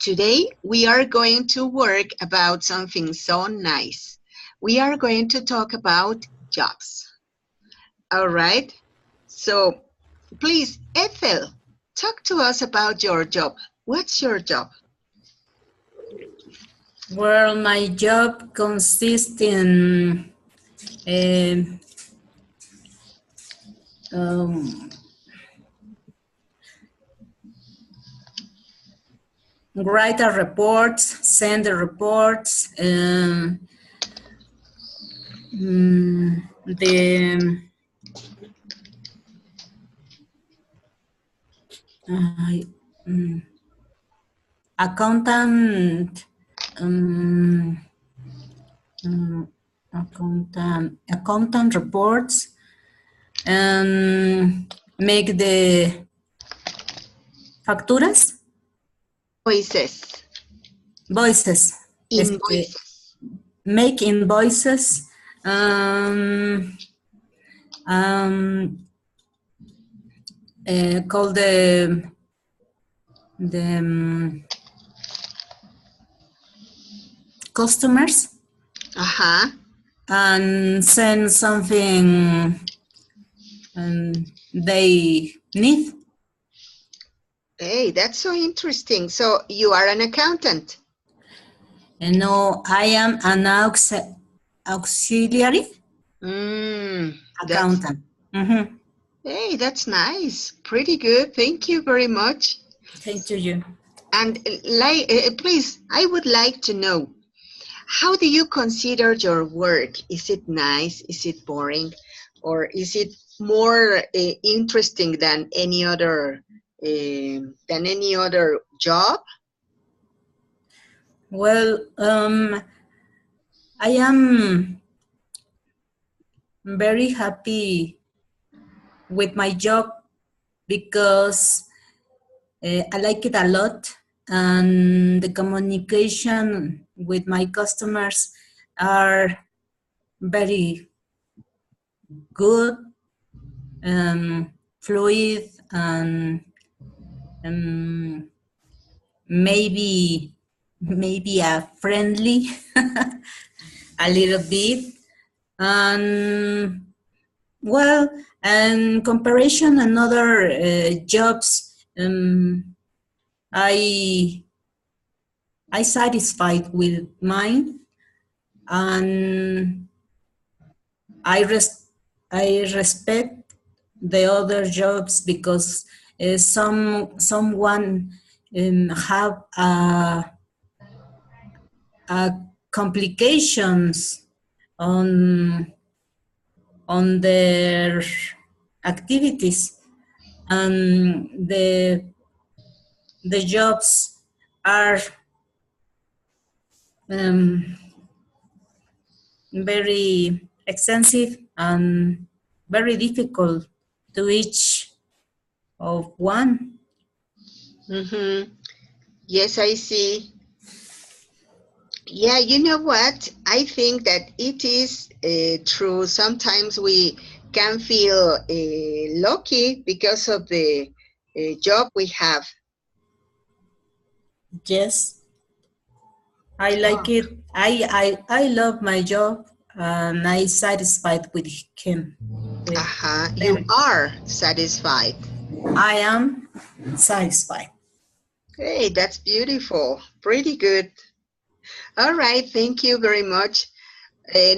Today, we are going to work about something so nice. We are going to talk about jobs. All right? So, please, Ethel, talk to us about your job. What's your job? Well, my job consists in um, write the reports, send the reports, the accountant, accountant reports, and make the facturas, Voices. voices, Invoices. make invoices, call the customers Uh-huh. and send something they need. Hey, that's so interesting. So, you are an accountant. And no, I am an auxiliary That's accountant. Mm-hmm. Hey, that's nice. Pretty good. Thank you very much. Thank you. And please, I would like to know, how do you consider your work? Is it nice? Is it boring? Or is it more interesting than any other job? Well, I am very happy with my job because I like it a lot, and the communication with my customers are very good, fluid, and maybe friendly a little bit. And well, and comparison and other jobs, I satisfied with mine, and I respect the other jobs because someone have complications on their activities, and the jobs are very extensive and very difficult to each of one. Mm-hmm. Yes, I see. Yeah, you know what? I think that it is true. Sometimes we can feel lucky because of the job we have. Yes, I like it. I love my job, and I satisfied with him. With Uh-huh. You them. are satisfied. I am satisfied. Hey, that's beautiful. Pretty good. All right, thank you very much.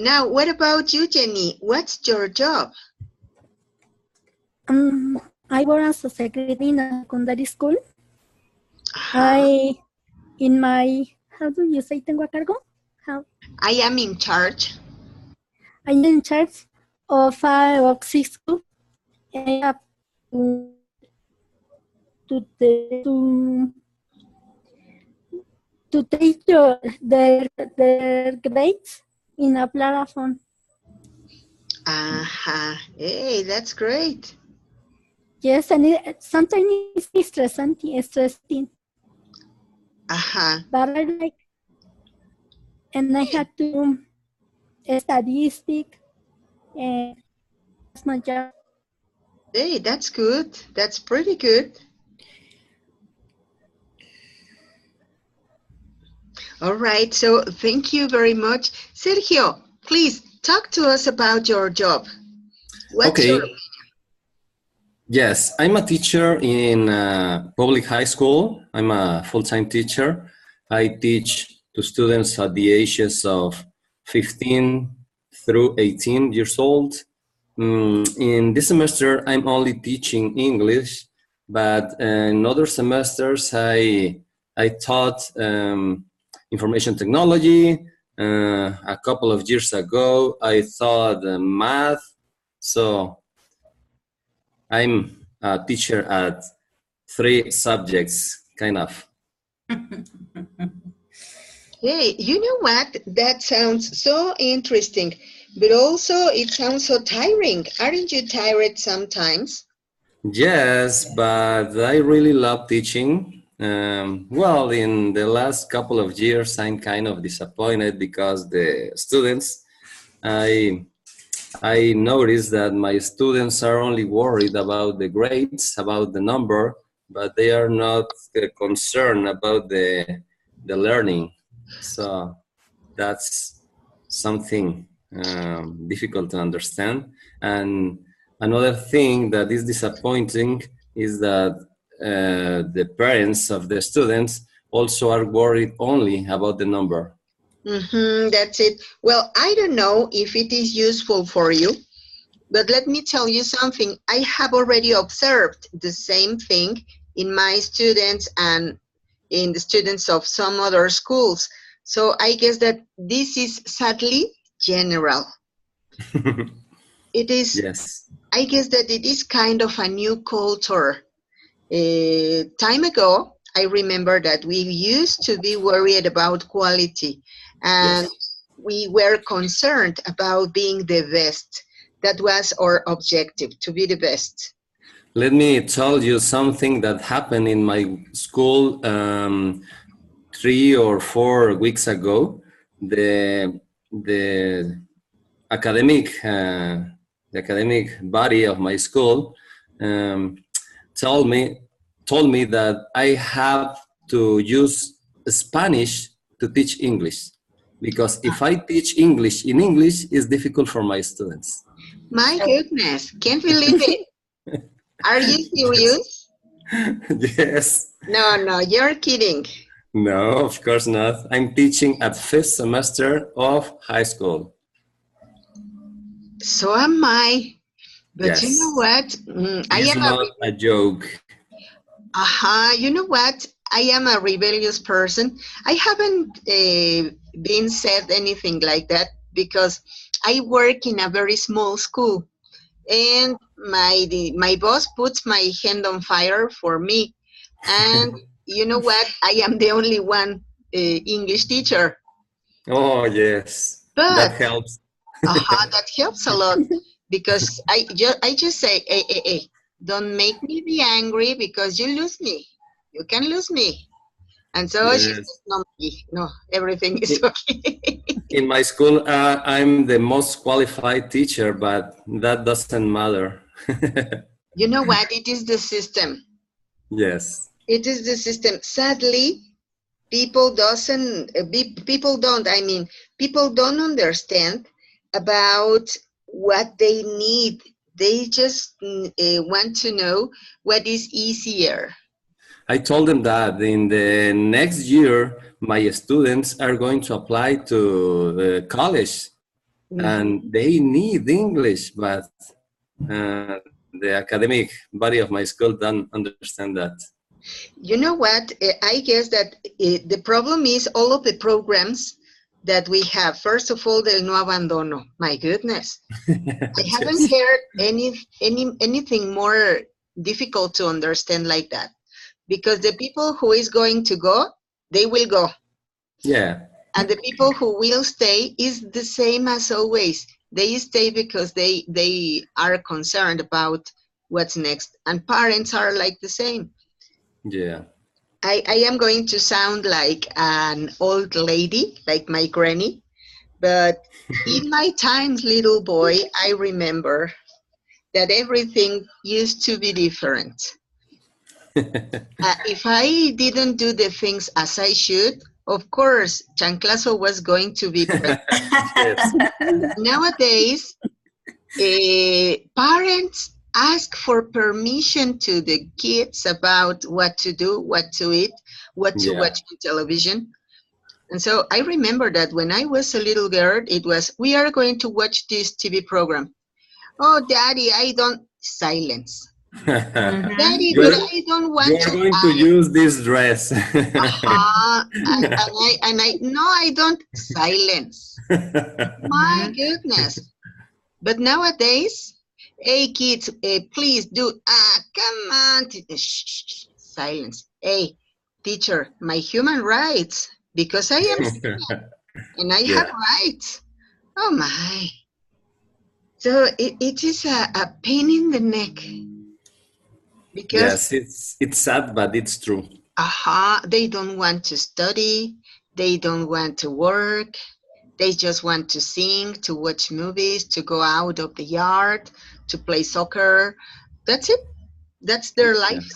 Now, what about you, Jenny? What's your job? I work as a secretary in a secondary school. Uh-huh. How do you say tengo a cargo? How? I am in charge. I'm in charge of 5 or 6 schools. I have to take their grades in a platform. Uh-huh. Hey, that's great. Yes, and sometimes it's stressing. Uh-huh. But I like, and I had to do statistics, and that's my job. Hey, that's good. That's pretty good. All right, so thank you very much. Sergio, please talk to us about your job. What's your... Okay. Yes, I'm a teacher in public high school. I'm a full-time teacher. I teach to students at the ages of 15 through 18 years old. In this semester, I'm only teaching English, but in other semesters, I taught information technology. A couple of years ago, I taught math. So I'm a teacher at 3 subjects, kind of. Hey, you know what? That sounds so interesting, but also it sounds so tiring. Aren't you tired sometimes? Yes, but I really love teaching. Well, in the last couple of years, I'm kind of disappointed because the students, I noticed that my students are only worried about the grades, about the number, but they are not concerned about the learning. So that's something difficult to understand. And another thing that is disappointing is that the parents of the students also are worried only about the number. That's it. Well, I don't know if it is useful for you, but let me tell you something. I have already observed the same thing in my students and in the students of some other schools. So I guess that this is sadly general. It is, Yes. I guess that it is kind of a new culture. Time ago, I remember that we used to be worried about quality and Yes. we were concerned about being the best. That was our objective, to be the best. Let me tell you something that happened in my school 3 or 4 weeks ago. The academic the academic body of my school um, told me that I have to use Spanish to teach English, because if I teach English in English, it's difficult for my students. My goodness, can't believe it. Are you Yes. serious? Yes. No, you're kidding. No, of course not. I'm teaching at 5th semester of high school. So am I. But you know Yes. what? I It's am not a joke. you know what? I am a rebellious person. I haven't been said anything like that because I work in a very small school, and my boss puts my hand on fire for me. And you know what? I am the only one English teacher, Oh, yes. That but helps. that helps a lot because I just say, hey, don't make me be angry because you lose me. You can lose me. And so she Yes. says, no, Maggie, no, everything is I- okay. In my school, I'm the most qualified teacher, but that doesn't matter. You know what? It is the system. Yes. It is the system. Sadly, people don't understand about what they need. They just want to know what is easier. I told them that in the next year, my students are going to apply to the college and they need English, but the academic body of my school don't understand that. You know what? I guess that the problem is all of the programs that we have. First of all, the no abandono. My goodness, I haven't Yes. heard anything more difficult to understand like that. Because the people who is going to go, they will go, Yeah. and the people who will stay is the same as always. They stay because they are concerned about what's next, and parents are like the same. Yeah. I am going to sound like an old lady, like my granny, but in my times, little boy, I remember that everything used to be different. If I didn't do the things as I should, Of course, chanclazo was going to be present. Yes. Nowadays, parents ask for permission to the kids about what to do, what to eat, what to Yeah. watch on television. And so I remember that when I was a little girl, it was, we are going to watch this TV program. Oh, Daddy, I don't, silence. Daddy, You but are, I don't you want are to. going to use this dress. No, I don't, silence. My goodness. But nowadays, hey kids, please do, come on, shh, shh, shh, silence. Hey, teacher, my human rights, because I am and I have Yeah. rights. Oh my. So it is a pain in the neck because Yes, it's sad, but it's true. they don't want to study, they don't want to work, they just want to sing, to watch movies, to go out of the yard, to play soccer. That's it. That's their Yeah. life.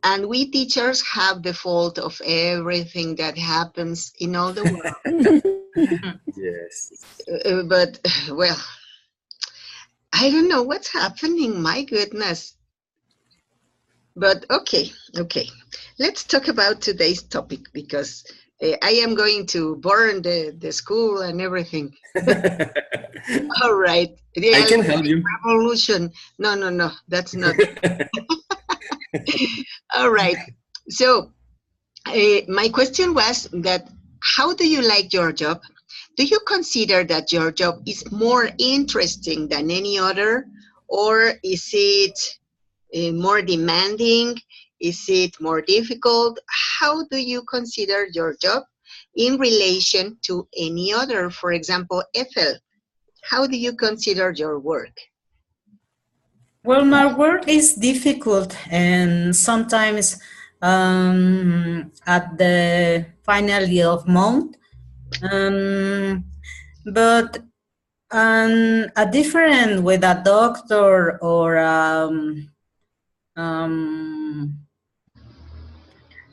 And we teachers have the fault of everything that happens in all the world. Yes. But, well, I don't know what's happening. My goodness. But okay. Let's talk about today's topic because I am going to burn the school and everything. All right. I The can help you. revolution. No, that's not. All right. So my question was that how do you like your job? Do you consider that your job is more interesting than any other, or is it more demanding? Is it more difficult? How do you consider your job in relation to any other? For example, Ethel, how do you consider your work? Well, my work is difficult, and sometimes at the final year of month, um, but a different with a doctor or um,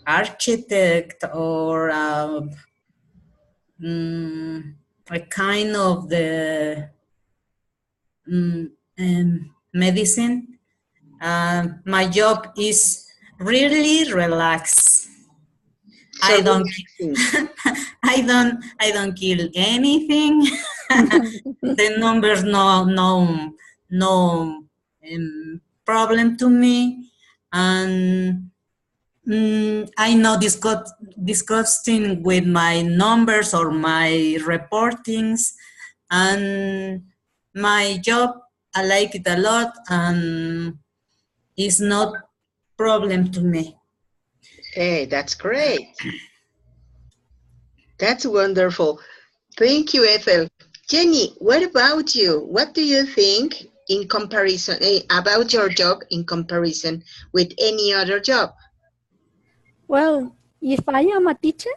architect or a kind of the medicine. My job is really relaxed. So I don't, relaxing. I don't kill anything. The numbers no problem to me, and I know disgusting with my numbers or my reportings, and my job I like it a lot, and it's not problem to me. Hey, that's great. That's wonderful. Thank you, Ethel. Jenny, what about you? What do you think in comparison about your job in comparison with any other job? Well, if I am a teacher,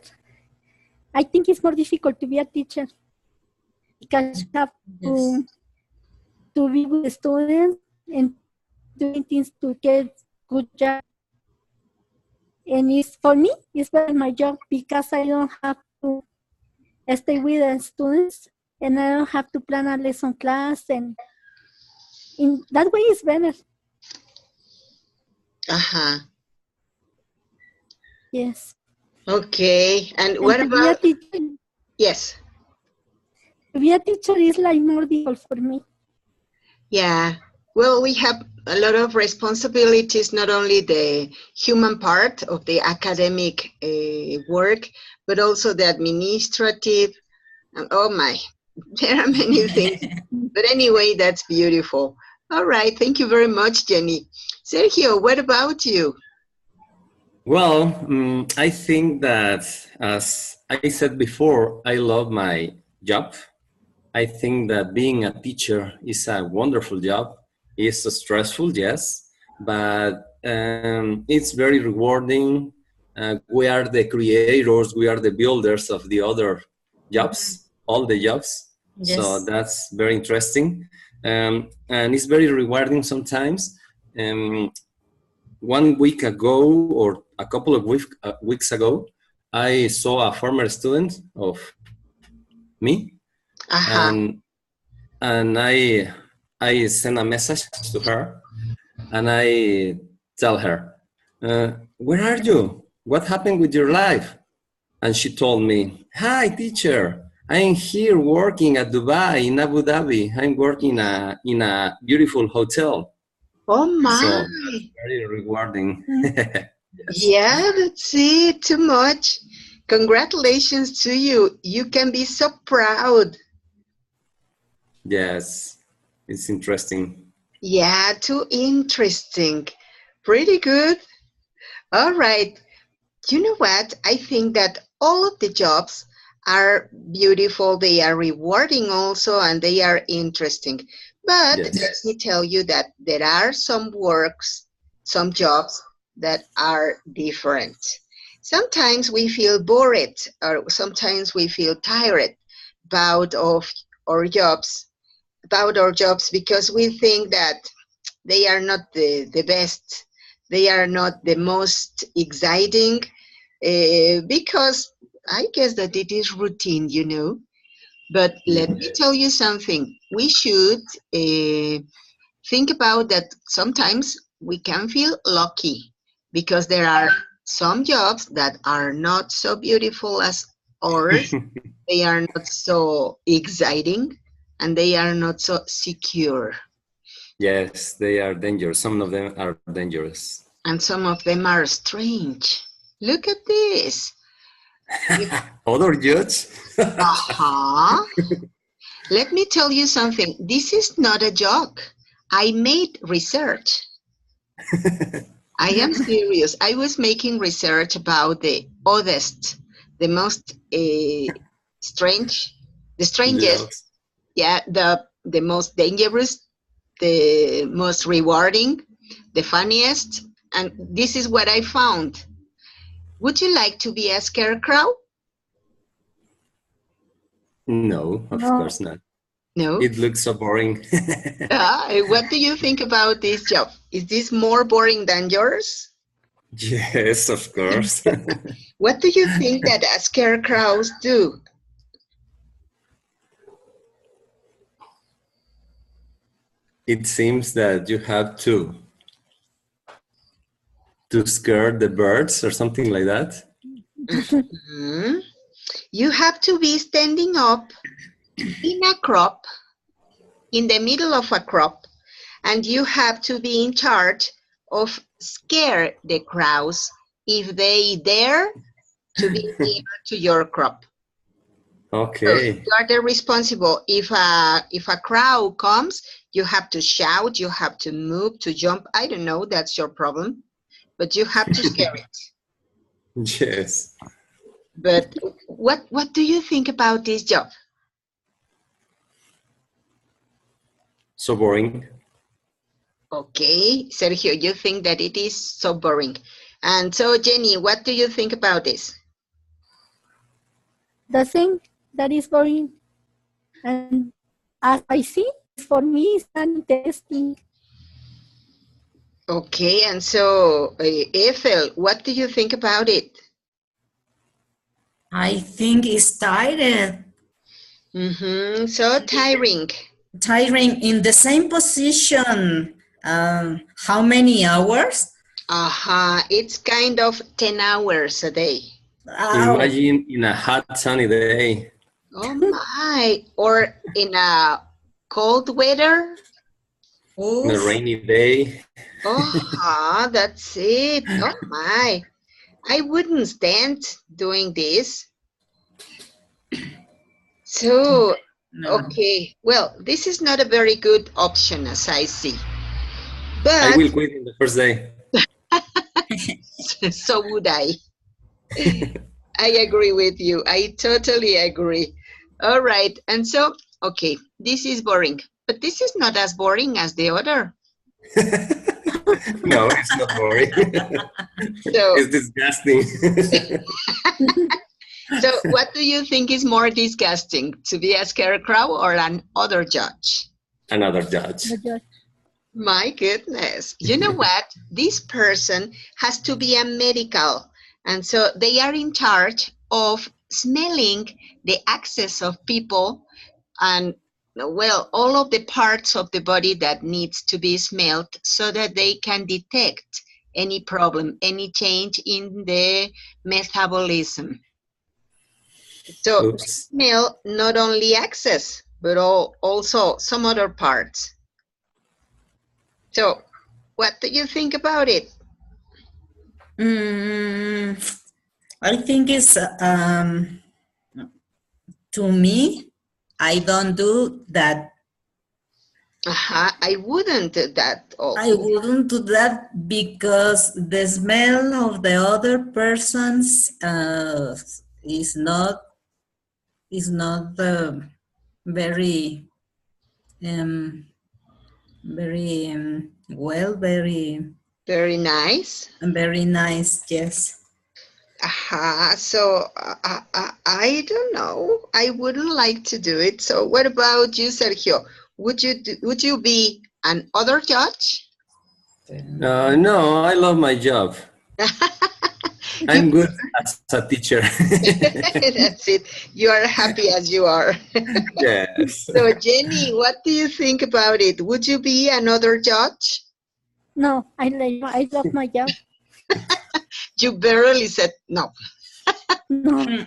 I think it's more difficult to be a teacher because you have Yes. to be with the students and doing things to get good job. And it's for me, it's better my job because I don't have to stay with the students and I don't have to plan a lesson class, and in that way it's better. Uh-huh. Yes. Okay. And what To be a about, teacher, yes. to be a teacher is like more difficult for me. Yeah. Well, we have a lot of responsibilities, not only the human part of the academic work, but also the administrative. And oh my, there are many things. But anyway, that's beautiful. All right. Thank you very much, Jenny. Sergio, what about you? Well, I think that, as I said before, I love my job. I think that being a teacher is a wonderful job. It's stressful, yes, but it's very rewarding. We are the creators, we are the builders of the other jobs, all the jobs. So Yes. that's very interesting. And it's very rewarding sometimes. 1 week ago, or a couple of weeks ago, I saw a former student of me, and I sent a message to her, and I tell her, where are you? What happened with your life? And she told me, hi, teacher. I'm here working at Dubai in Abu Dhabi. I'm working in a beautiful hotel. Oh my. So that's very rewarding. Yes. Yeah, that's it. Too much. Congratulations to you. You can be so proud. Yes, it's interesting. Yeah, too interesting. Pretty good. All right. You know what? I think that all of the jobs are beautiful. They are rewarding also, and they are interesting. But Yes. let me tell you that there are some works, some jobs that are different. Sometimes we feel bored, or sometimes we feel tired about of our jobs, because we think that they are not the best. They are not the most exciting, because I guess that it is routine, you know. But let me tell you something. We should think about that sometimes we can feel lucky because there are some jobs that are not so beautiful as ours. They are not so exciting, and they are not so secure. Yes, they are dangerous. Some of them are dangerous. And some of them are strange. Look at this. Other judge? Uh-huh. Let me tell you something. This is not a joke. I made research. I am serious. I was making research about the oddest, the most strange, the strangest, Yes. yeah, the most dangerous, the most rewarding, the funniest, and this is what I found. Would you like to be a scarecrow? No, of No. course not. No. It looks so boring. What do you think about this job? Is this more boring than yours? Yes, of course. What do you think that scarecrows do? It seems that you have to scare the birds or something like that. Mhm. You have to be standing up in a crop, in the middle of a crop, and you have to be in charge of scare the crows if they dare to be near to your crop. So Okay. you are the responsible. If a crow comes, you have to shout, you have to move, to jump. I don't know, that's your problem, but you have to scare it. Yes. But what do you think about this job? So boring. Okay, Sergio, you think that it is so boring. And so, Jenny, what do you think about this? The thing that is boring, and as I see, for me, it's interesting. Okay, and so, Ethel, what do you think about it? I think it's tired. So tiring. Tiring in the same position. How many hours? It's kind of 10 hours a day. Oh, Imagine in a hot sunny day. Oh my, or in a cold weather. In a oof. rainy day. That's it. Oh my, I wouldn't stand doing this. So, No. okay, well, this is not a very good option as I see. I But will quit in the first day. so would I. I agree with you. I totally agree. All right. And so, okay, this is boring, but this is not as boring as the other. No, it's not boring. So, It's disgusting. so what do you think is more disgusting, to be a scarecrow or an other judge? Another judge. The judge. My goodness. You know what? This person has to be a medical, And so they are in charge of smelling the access of people and, well, all of the parts of the body that needs to be smelled so that they can detect any problem, any change in the metabolism. So they Oops. smell not only access, but also some other parts. So what do you think about it? I think it's to me, I don't do that. I wouldn't do that I also. wouldn't do that because the smell of the other person's is not very very well, Very nice. very nice. Yes. So I don't know. I wouldn't like to do it. So what about you, Sergio? Would you be an other judge? No, I love my job. You, I'm good as a teacher. that's it. You are happy as you are. Yes. So Jenny, what do you think about it? Would you be another judge? No, I love my job. You barely said no. No.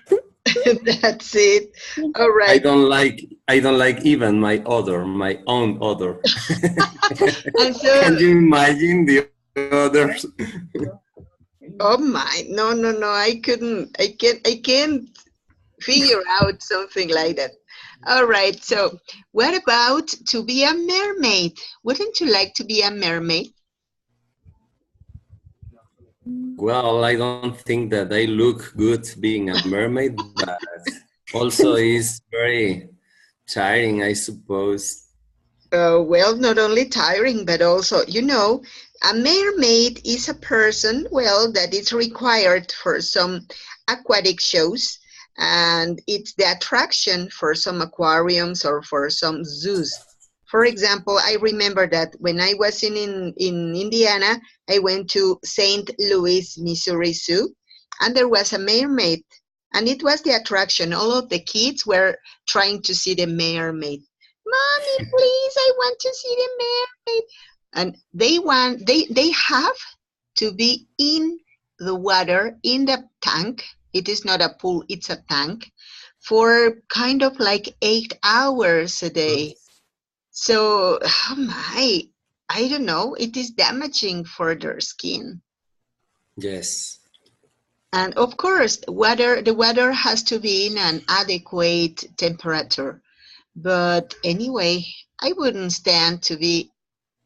That's it. All I right. don't like even my own odor. And so, Can you imagine the others? oh my, no. I can't figure out something like that. All right. So, what about to be a mermaid? Wouldn't you like to be a mermaid? Well, I don't think that I look good being a mermaid, but also is very tiring, I suppose. Well, not only tiring, but also, a mermaid is a person, well, that is required for some aquatic shows, and it's the attraction for some aquariums or for some zoos. For example, I remember that when I was in Indiana, I went to St. Louis, Missouri Zoo, and there was a mermaid, and it was the attraction. All of the kids were trying to see the mermaid. Mommy, please, I want to see the mermaid. And they have to be in the water, in the tank. It is not a pool, it's a tank, for kind of like 8 hours a day. So, oh my, I don't know, it is damaging for their skin. Yes. And of course, the water has to be in an adequate temperature. But anyway, I wouldn't stand to be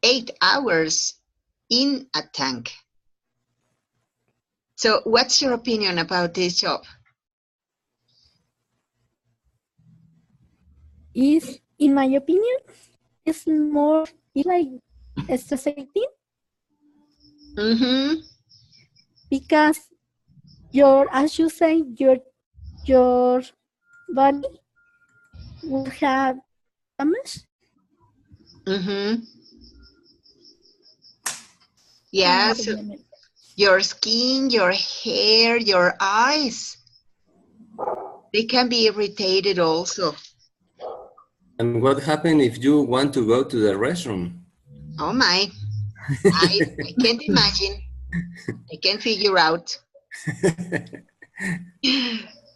8 hours in a tank. So what's your opinion about this job? Is, in my opinion, it's like stressing Mm-hmm. because as you say, your body will have damage. Mm-hmm. Yes, your skin, your hair, your eyes, they can be irritated also. And what happens if you want to go to the restroom? Oh my, I can't imagine. I can't figure out.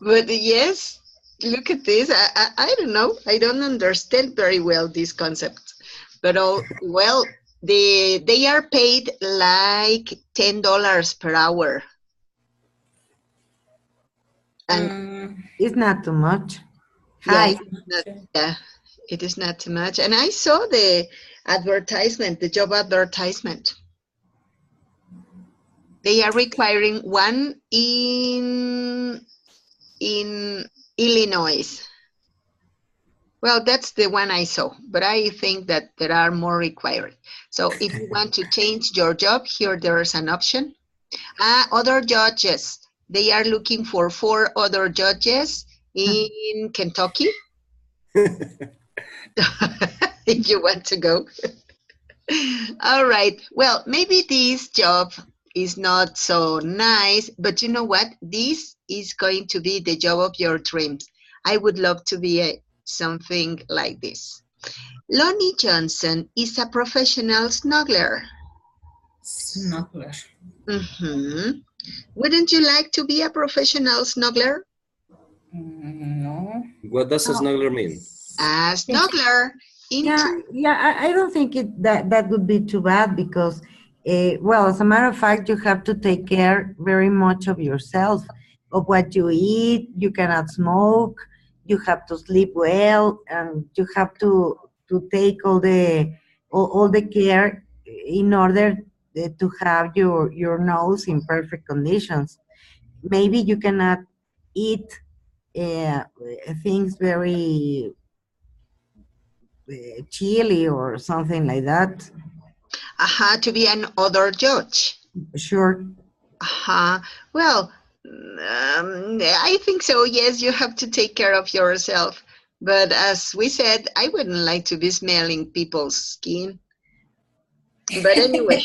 But yes, look at this. I don't know. I don't understand very well this concept. But well, they are paid like $10 per hour. And It's not too much. yeah, Hi. it is not too much. And I saw the advertisement, the job advertisement. They are requiring one in Illinois. Well, that's the one I saw, but I think that there are more required. So if you want to change your job, here there's an option. Other judges, they are looking for 4 other judges in Kentucky. If you want to go. All right. Well, maybe this job is not so nice, but you know what? This is going to be the job of your dreams. I would love to be something like this. Lonnie Johnson is a professional snuggler. Snuggler. Wouldn't you like to be a professional snuggler? No. What does a snuggler mean? A snuggler. I don't think that would be too bad because, well, as a matter of fact, you have to take care very much of yourself, of what you eat. You cannot smoke. You have to sleep well, and you have to take all the care in order to have your nose in perfect conditions. Maybe you cannot eat things very chili or something like that. To be an other judge. Sure. Well, I think so. Yes, you have to take care of yourself. But as we said, I wouldn't like to be smelling people's skin. But anyway.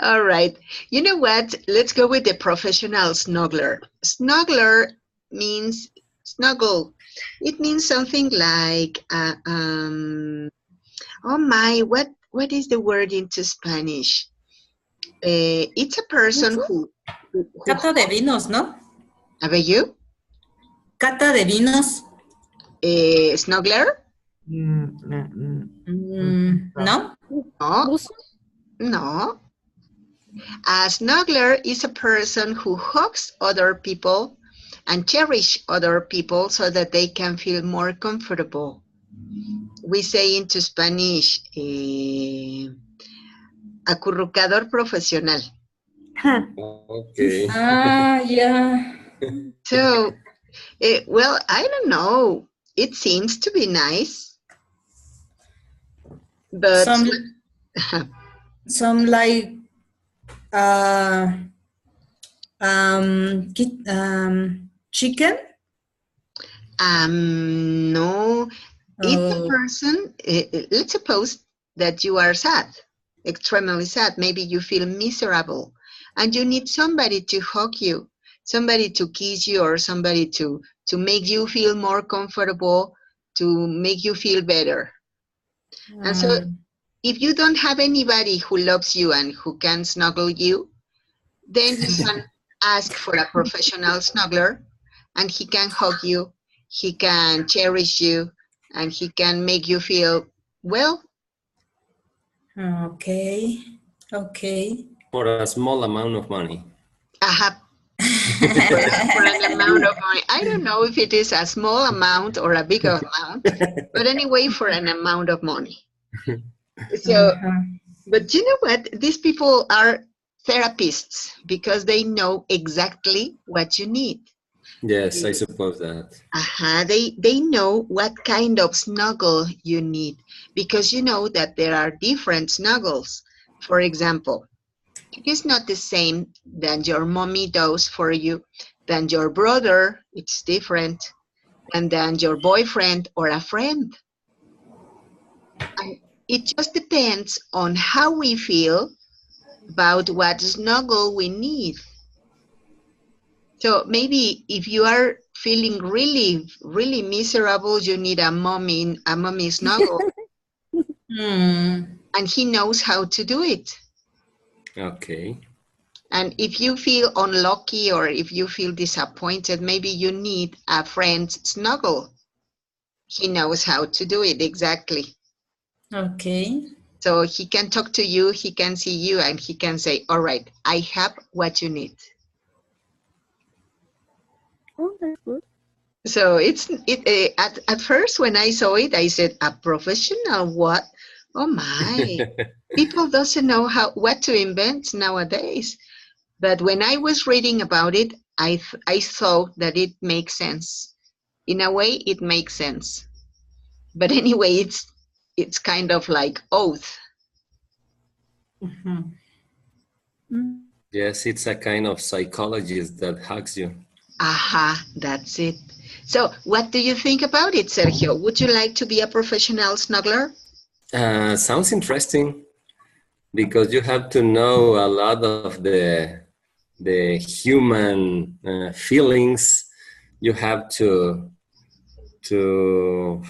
All right. You know what? Let's go with the professional snuggler. Snuggler means snuggle. It means something like, oh my, what is the word into Spanish? It's a person who Cata de vinos, ¿no? How about you? Cata de vinos. Snuggler? No? No. A snuggler is a person who hugs other people and cherish other people so that they can feel more comfortable. We say into Spanish, acurrucador profesional. Okay. Yeah. So, well, I don't know. It seems to be nice. But some like chicken? No. It's a person, let's suppose that you are sad, extremely sad. Maybe you feel miserable and you need somebody to hug you, somebody to kiss you, or somebody to make you feel more comfortable, to make you feel better. And so if you don't have anybody who loves you and who can snuggle you, then you can ask for a professional snuggler, and he can hug you, he can cherish you, and he can make you feel well. Okay. For a small amount of money. For an amount of money. I don't know if it is a small amount or a big amount, but anyway, for an amount of money. So, but you know what? These people are therapists because they know exactly what you need. Yes, I suppose that. They know what kind of snuggle you need, because you know that there are different snuggles. For example, it is not the same than your mommy does for you, than your brother, it's different, and than your boyfriend or a friend. And it just depends on how we feel about what snuggle we need. So maybe if you are feeling really, really miserable, you need a mommy snuggle. And he knows how to do it. Okay. And if you feel unlucky or if you feel disappointed, maybe you need a friend's snuggle. He knows how to do it exactly. Okay. So he can talk to you, he can see you, and he can say, all right, I have what you need. Oh, that's good. So at first when I saw it, I said, a professional what? Oh my, people doesn't know what to invent nowadays. But when I was reading about it, I thought that it makes sense. In a way, it makes sense. But anyway, it's kind of like oath. Yes, it's a kind of psychologist that hugs you. That's it. So what do you think about it, Sergio? Would you like to be a professional snuggler? Sounds interesting. because you have to know a lot of the human feelings. You have to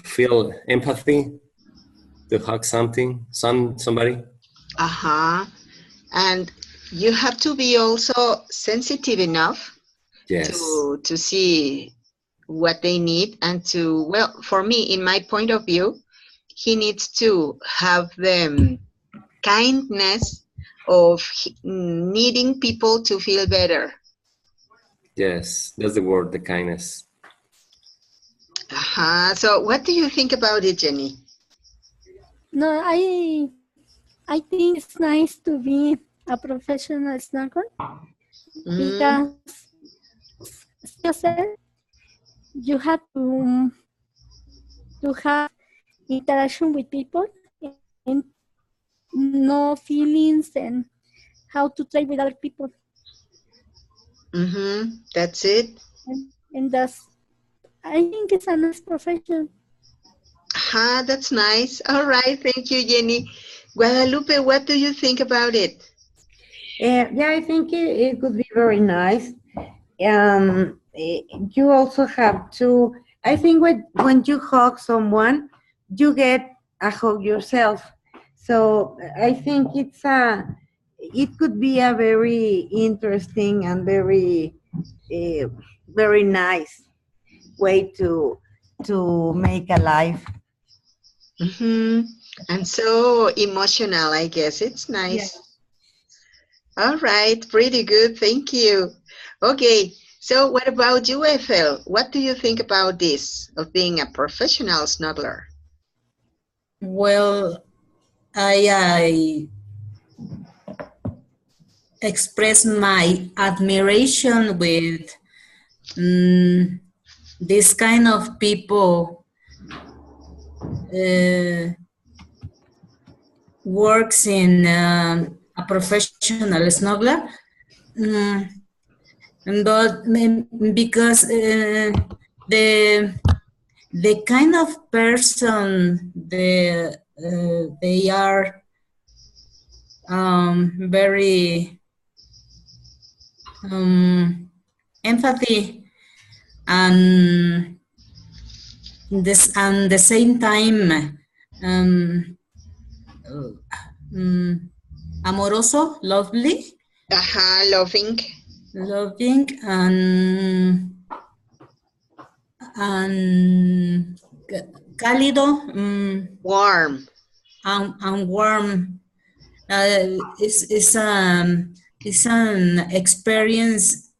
feel empathy, to hug somebody. Uh-huh. And you have to be also sensitive enough Yes, to see what they need and to, well, for me, in my point of view, he needs to have the kindness of needing people to feel better. yes, that's the word, the kindness. Uh-huh. So what do you think about it, Jenny? No, I think it's nice to be a professional snorkel Mm, because as you said, you have to have interaction with people and know feelings and how to trade with other people. mm-hmm. That's it. And that's, I think it's a nice profession. Ah, that's nice. All right. Thank you, Jenny. Guadalupe, what do you think about it? Yeah, I think it would be very nice. You also have to, I think when you hug someone, you get a hug yourself. So I think it could be a very interesting and uh, very nice way to make a life. Mm-hmm. And so emotional, I guess. It's Yeah. nice. All right. Pretty good. Thank you. Okay. So what about you, Ethel? What do you think about this of being a professional snuggler? Well, I express my admiration with this kind of people works in a professional smuggler. Mm, but because the kind of person they are very empathy and this and the same time um, um, amoroso, lovely, Aha, loving. loving, and cálido, Warm. and warm. It's an experience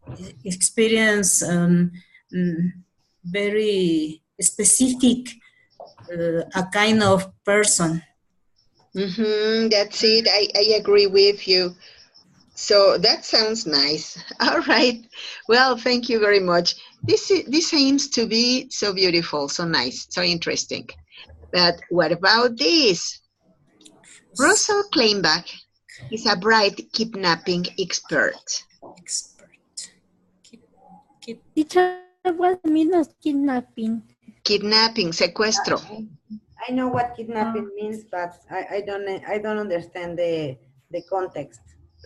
mm, very specific, a kind of person. Mm-hmm, that's it. I agree with you. So that sounds nice. All right. Well, thank you very much. This seems to be so beautiful, so nice, so interesting. But what about this? Russell Kleinbach is a bride kidnapping expert. Expert. Keep. Teacher, what means kidnapping? Kidnapping, secuestro. I know what kidnapping means, but I don't understand the context.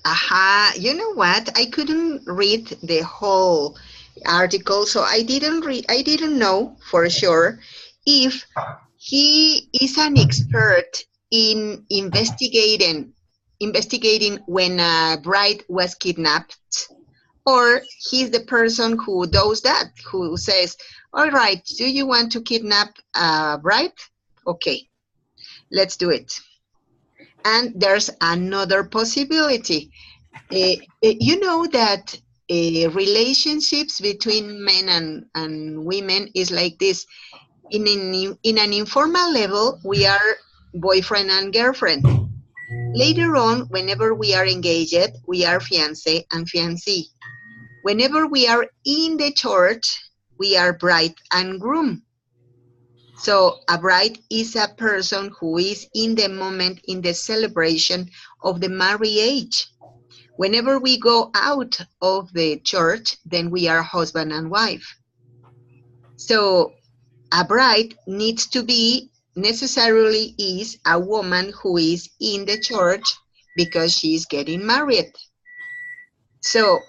Aha, you know what? I couldn't read the whole article, so I didn't know for sure if he is an expert in investigating when a bride was kidnapped, or he's the person who does that, who says, all right, do you want to kidnap a bride? Okay, let's do it. And there's another possibility. You know that relationships between men and women is like this. In an informal level, we are boyfriend and girlfriend. Later on, whenever we are engaged, we are fiancé and fiancée. Whenever we are in the church, we are bride and groom. So a bride is a person who is in the moment in the celebration of the marriage. Whenever we go out of the church, then we are husband and wife. So a bride needs to be necessarily is a woman who is in the church because she's getting married. So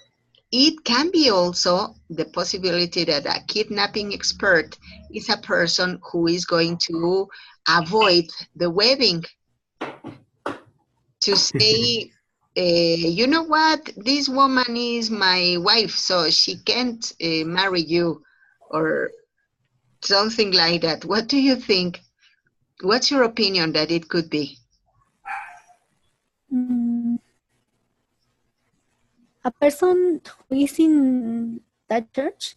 it can be also the possibility that a kidnapping expert is a person who is going to avoid the wedding, to say, you know what, this woman is my wife, so she can't marry you, or something like that. What do you think? What's your opinion that it could be? Mm, a person who is in that church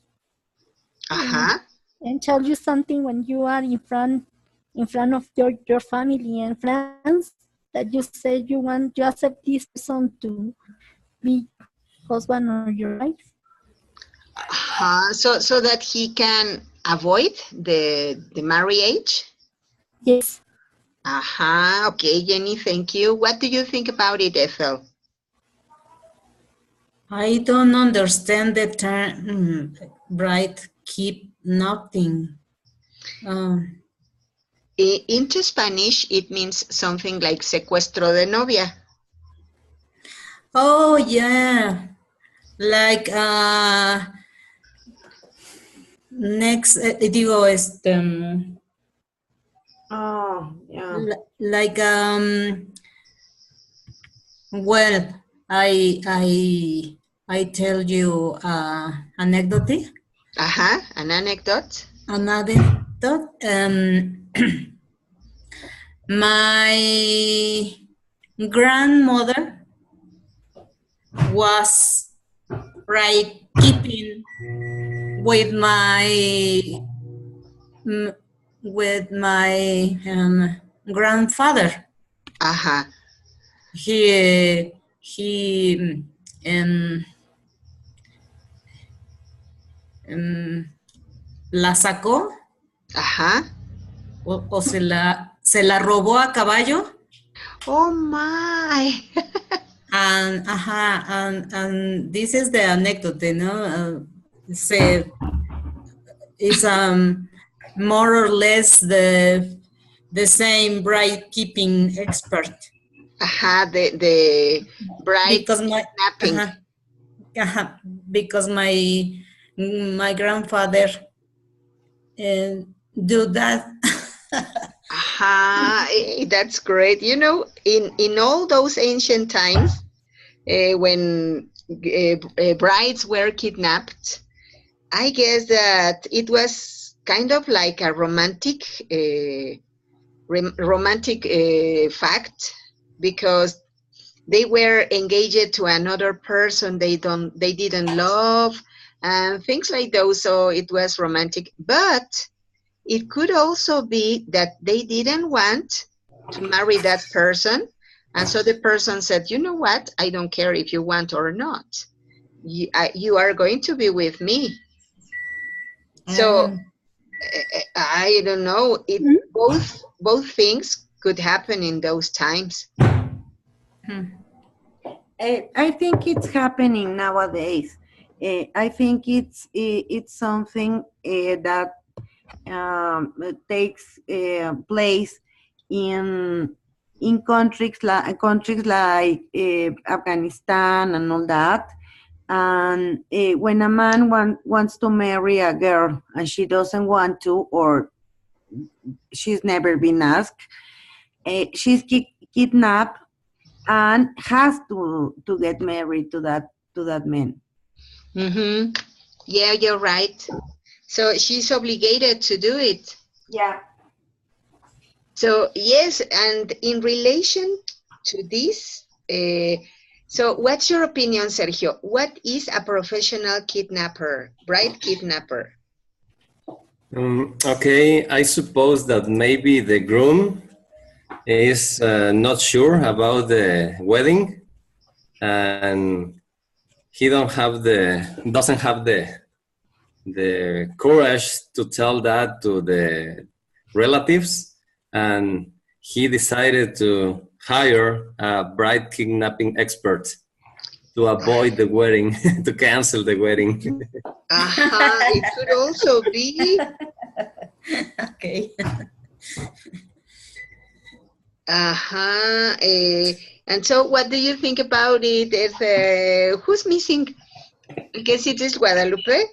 Uh-huh. and tell you something when you are in front of your family and friends, that you say you accept this person to be husband or your wife. So that he can avoid the marriage? Yes. Okay, Jenny, thank you. What do you think about it, Ethel? I don't understand the term bride keep nothing. Into Spanish, it means something like secuestro de novia. Oh yeah, like next digo Oh, yeah. like well, I tell you anecdote. An anecdote. Another thought. My grandmother was right keeping with mm, my grandfather. Ajá, He la sacó ajá. o se la robó a caballo. Oh my. And this is the anecdote, no? It's more or less the same bride keeping expert The bride because my kidnapping. because my grandfather do that. That's great. You know, in all those ancient times, when brides were kidnapped, I guess that it was kind of like a romantic fact, because they were engaged to another person they didn't love, and things like those. So it was romantic, but it could also be that they didn't want to marry that person, and so the person said, you know what, I don't care if you want or not, you are going to be with me. So I don't know. Both things could happen in those times. I think it's happening nowadays. I think it's something that takes place in countries like Afghanistan and all that. And when a man wants to marry a girl and she doesn't want to, or she's never been asked, she's kidnapped and has to get married to that man. Mm-hmm. Yeah, you're right. So she's obligated to do it. Yeah. So yes, and in relation to this, so what's your opinion, Sergio? What is a professional kidnapper, bride kidnapper? Okay, I suppose that maybe the groom is not sure about the wedding, and he doesn't have the courage to tell that to the relatives, and he decided to hire a bride kidnapping expert to avoid the wedding, to cancel the wedding. It could also be. Okay. And And so what do you think about it? Who's missing? I guess it is Guadalupe.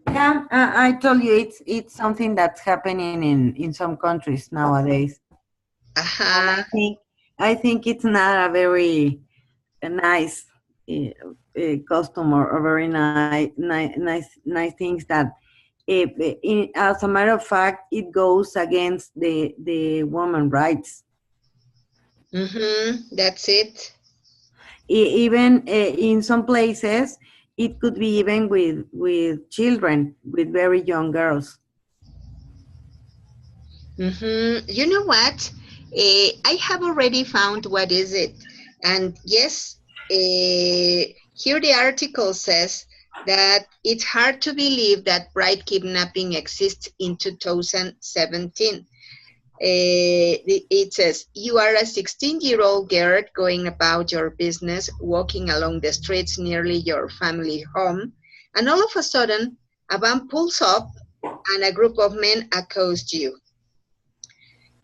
Yeah, I told you it's something that's happening in some countries nowadays. And Uh-huh. I think it's not a very nice custom or very nice things that as a matter of fact it goes against the woman rights. Mm-hmm. That's it. Even in some places it could be even with children, with very young girls. Mm-hmm. You know what? I have already found what is it. And yes, here the article says that it's hard to believe that bride kidnapping exists in 2017. It says, you are a 16-year-old girl going about your business, walking along the streets nearly your family home, and all of a sudden, a van pulls up and a group of men accost you.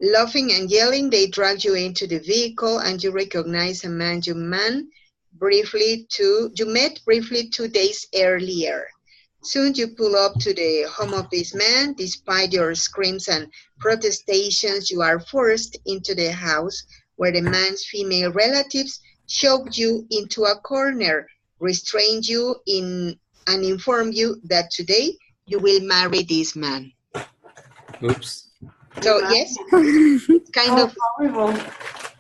Laughing and yelling, they drag you into the vehicle and you recognize a man you met briefly 2 days earlier. Soon you pull up to the home of this man. Despite your screams and protestations, you are forced into the house where the man's female relatives shove you into a corner, restrain you and inform you that today you will marry this man. Oops. So yes, it's kind of, horrible.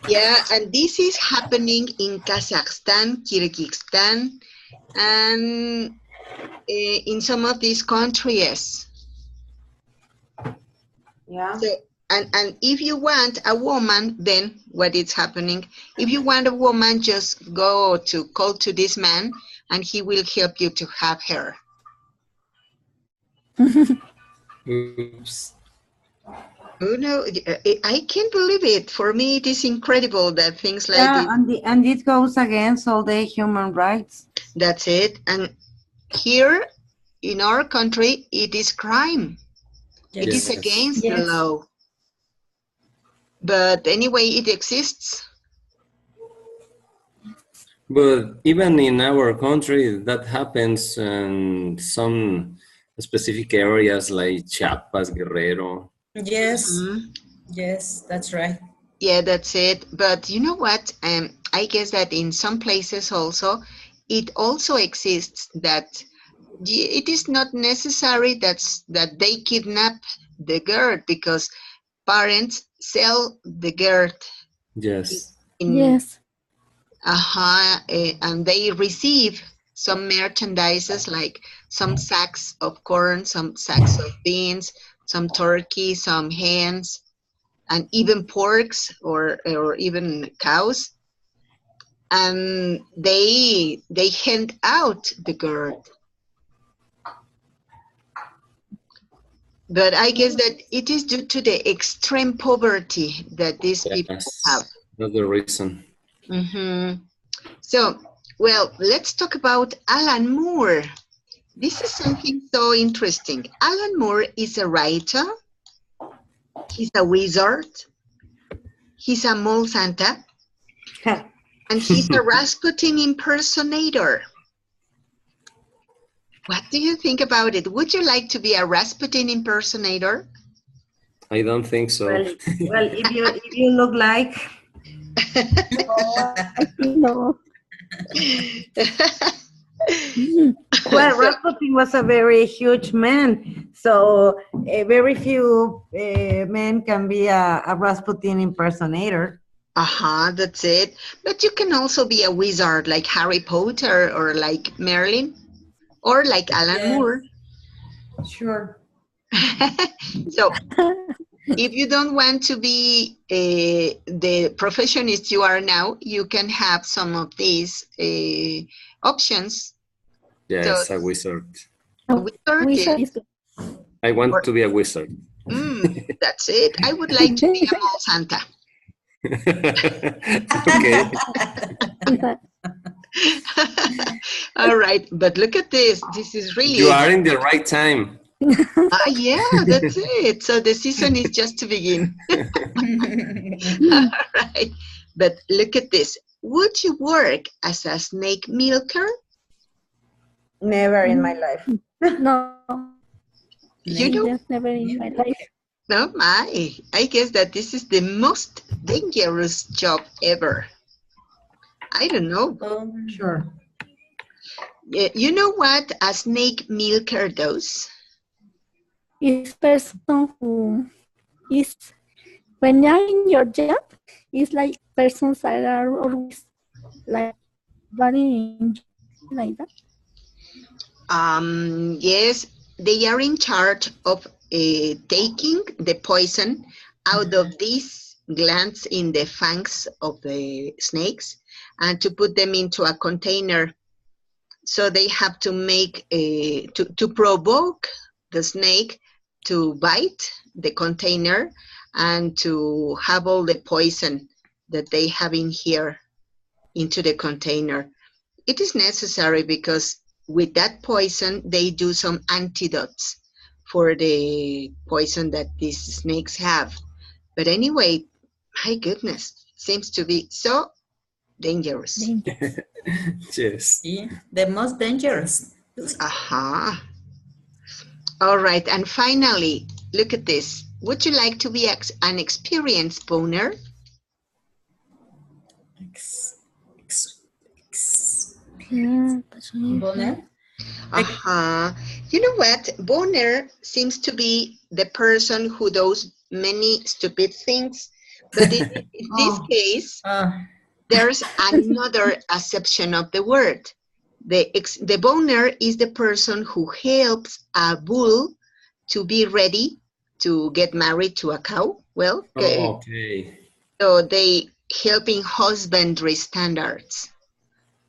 yeah, and this is happening in Kazakhstan, Kyrgyzstan, and in some of these countries. Yeah. So, and if you want a woman, then what is happening? If you want a woman, just go to call to this man, and he will help you to have her. Oops. Oh no, I can't believe it. For me, it is incredible that things like Yeah, this. and it goes against all the human rights. That's it. And here in our country, it is crime. Yes. It is Yes. against the Yes. law. But anyway, it exists. But even in our country, that happens in some specific areas like Chiapas, Guerrero. Yes. Mhm. Yes, that's right. Yeah, that's it. But you know what? I guess that in some places also, it also exists that it is not necessary that they kidnap the girl because parents sell the girl Yes. in Yes. and they receive some merchandises like some sacks of corn, some sacks of beans, some turkey, some hens, and even porks or even cows. And they hand out the girl. But I guess that it is due to the extreme poverty that these people have. Yes. That's the reason. Mm-hmm. So, well, let's talk about Alan Moore. This is something so interesting. Alan Moore is a writer. He's a wizard. He's a mole Santa. And he's a Rasputin impersonator. What do you think about it? Would you like to be a Rasputin impersonator? I don't think so. Well, if you look like. I think no. Well, Rasputin was a very huge man, so very few men can be a Rasputin impersonator. That's it. But you can also be a wizard like Harry Potter or like Merlin or like Alan Yes. Moore. Sure. So if you don't want to be the professionist you are now, you can have some of these options. Yes, So, a wizard. wizard, Wizard is good. I want to be a wizard. that's it. I would like to be a mall Santa. Okay. All right, but look at this. This is really. You are in the right time. Yeah, that's it. So the season is just to begin. All right. But look at this. Would you work as a snake milker? Never in my life. No, You know, that's never in my life. no, I guess that this is the most dangerous job ever. I don't know. Sure. You know what a snake milker does? It's person who is, when you're in your job, it's like persons that are always like very like that. Yes, they are in charge of taking the poison out of these glands in the fangs of the snakes and to put them into a container. So they have to make to provoke the snake to bite the container and to have all the poison that they have in here into the container. It is necessary because with that poison, they do some antidotes for the poison that these snakes have. But anyway, my goodness, seems to be so dangerous. Yes. Yeah, the most dangerous. Aha. All right, and finally, look at this. Would you like to be an experienced boner? Bonnet? You know what? Boner seems to be the person who does many stupid things, but in this case, there's another acception of the word. The boner is the person who helps a bull to be ready to get married to a cow. Well, Okay. so they help in husbandry standards.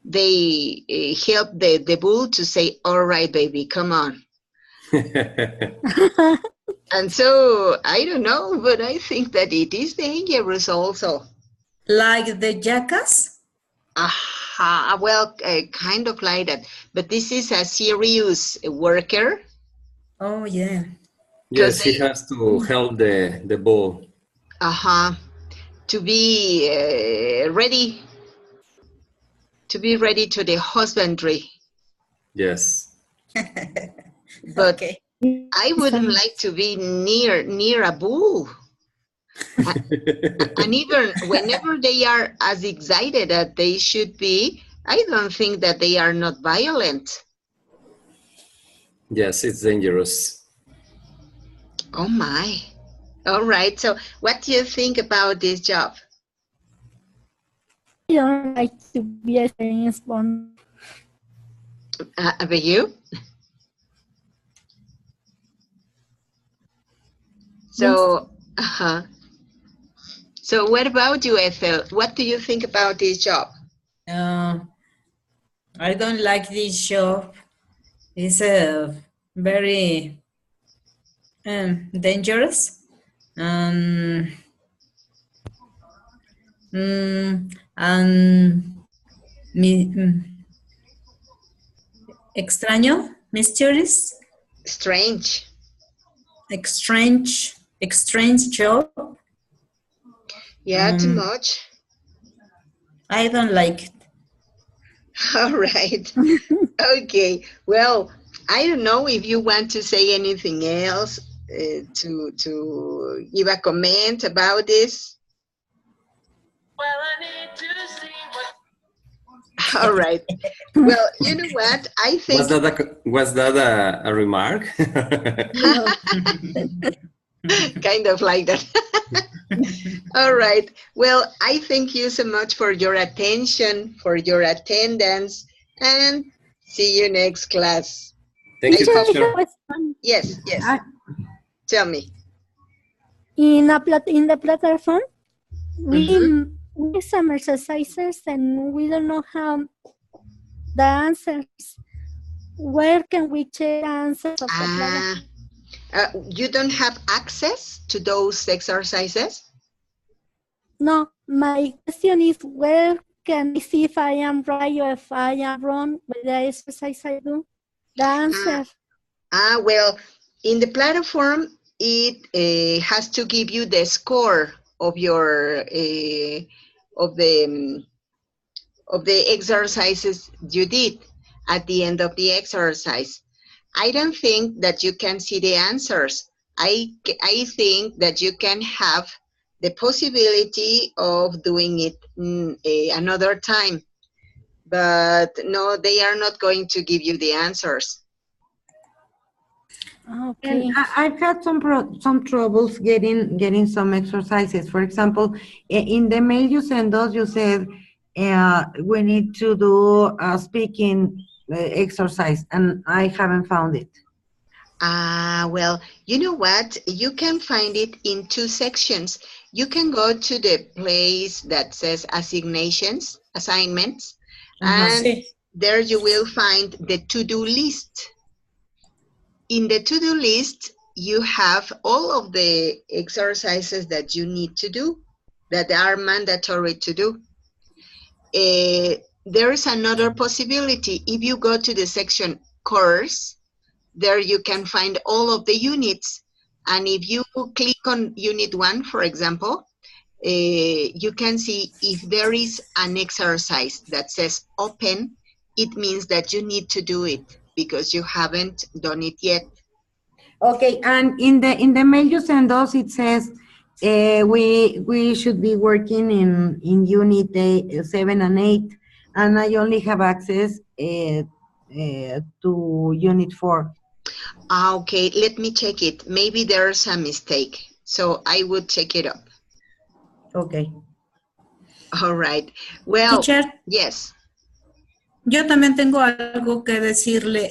They help the bull to say, all right, baby, come on. And so, I don't know, but I think that it is dangerous also. Like the jackass? Aha, well, kind of like that. But this is a serious worker. Oh, yeah. Yes, he has to help the bull. To be ready. To be ready to the husbandry. Yes. But Okay. I wouldn't like to be near a bull. And even whenever they are as excited as they should be, I don't think that they are not violent. Yes, it's dangerous. Oh my. All right. So what do you think about this job? I don't like to be a experienced boner. About you? So, So what about you, Ethel? What do you think about this job? I don't like this job. It's very dangerous. And extraño, mysterious, Strange. strange job. Yeah, too much. I don't like it. All right. Okay. Well, I don't know if you want to say anything else to give a comment about this. Well, I need to see what. All right. Well, you know what? I think. Was that a remark? Kind of like that. All right. Well, I thank you so much for your attention, for your attendance, and see you next class. Thank you, teacher. Yes. Tell me. In the platform, we do some exercises and we don't know how the answers. Where can we check answers of the platform? You don't have access to those exercises? No, my question is where can I see if I am right or if I am wrong with the exercise I do? The answer. Well, in the platform, it has to give you the score of your of the exercises you did at the end of the exercise. I don't think that you can see the answers. I think that you can have the possibility of doing it another time. But no, they are not going to give you the answers. Okay. And I've had some troubles getting some exercises. For example, in the mail you send us, you said we need to do a speaking exercise, and I haven't found it. Well, you know what? You can find it in two sections. You can go to the place that says assignments, and Sí. there you will find the to-do list. In the to-do list, you have all of the exercises that you need to do, that are mandatory to do. There is another possibility. If you go to the section course, there you can find all of the units. And if you click on unit 1, for example, you can see if there is an exercise that says open, it means that you need to do it because you haven't done it yet. Okay, and in the mail you send us, it says we should be working in unit 7 and 8, and I only have access to unit 4. Okay, let me check it. Maybe there's a mistake. So I would check it up. Okay. All right. Well, Teacher, yes. yo también tengo algo que decirle.